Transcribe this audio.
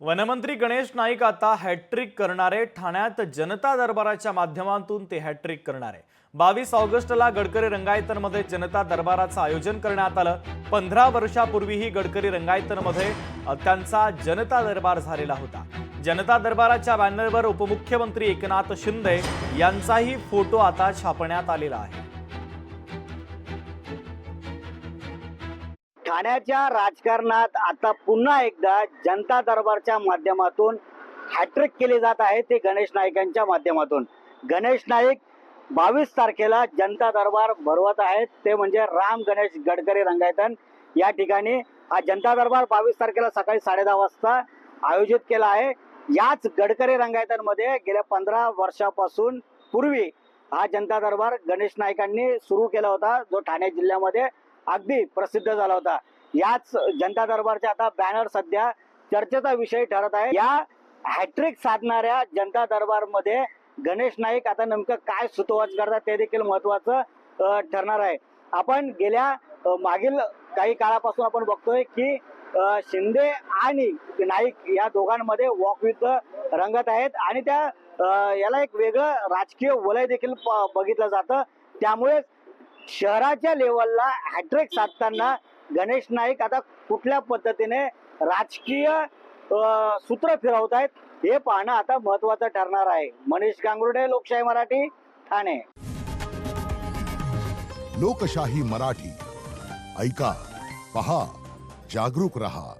वनमंत्री गणेश नाईक आता हॅट्रिक करणारे. ठाण्यात जनता दरबाराच्या माध्यमातून ते हॅट्रिक करणार आहे. 22 ऑगस्टला गडकरी रंगायतनमध्ये जनता दरबाराचं आयोजन करण्यात आलं. 15 वर्षापूर्वीही गडकरी रंगायतनमध्ये त्यांचा जनता दरबार झालेला होता. जनता दरबाराच्या बॅनरवर उपमुख्यमंत्री एकनाथ शिंदे यांचाही फोटो आता छापण्यात आलेला आहे. ठाण्याच्या राजकारणात आता पुन्हा एकदा जनता दरबारच्या माध्यमातून हॅट्रिक केली जात आहे. ते गणेश नाईकांच्या माध्यमातून. गणेश नाईक 22 तारखेला जनता दरबार भरवत आहेत. ते म्हणजे राम गणेश गडकरी रंगायतन या ठिकाणी हा जनता दरबार 22 तारखेला सकाळी 10:30 वाजता आयोजित केला आहे. याच गडकरी रंगायतन मध्ये गेल्या 15 वर्षापासून पूर्वी हा जनता दरबार गणेश नाईकांनी सुरू केला होता, जो ठाणे जिल्ह्यामध्ये अगदी प्रसिद्ध झाला होता. याच जनता दरबारचा आता बॅनर सध्या चर्चेचा विषय ठरत आहे. या हॅट्रिक साधणाऱ्या जनता दरबार मध्ये गणेश नाईक आता नेमकं काय सुतोवाच करतात ते देखील महत्वाचं ठरणार आहे. आपण गेल्या मागील काही काळापासून आपण बघतोय की शिंदे आणि नाईक या दोघांमध्ये वॉकयुद्ध रंगत आहेत आणि त्या याला एक वेगळं राजकीय वलय देखील बघितलं जातं. त्यामुळे शहराच्या लेवलला हॅट्रिक साधताना गणेश नाईक आता कुठल्या पद्धतीने राजकीय सूत्र फिरवत आहेत हे पाहणं आता महत्वाचं ठरणार आहे. मनीष गांगुर्डे, लोकशाही मराठी, ठाणे. लोकशाही मराठी ऐका, पहा, जागरूक रहा.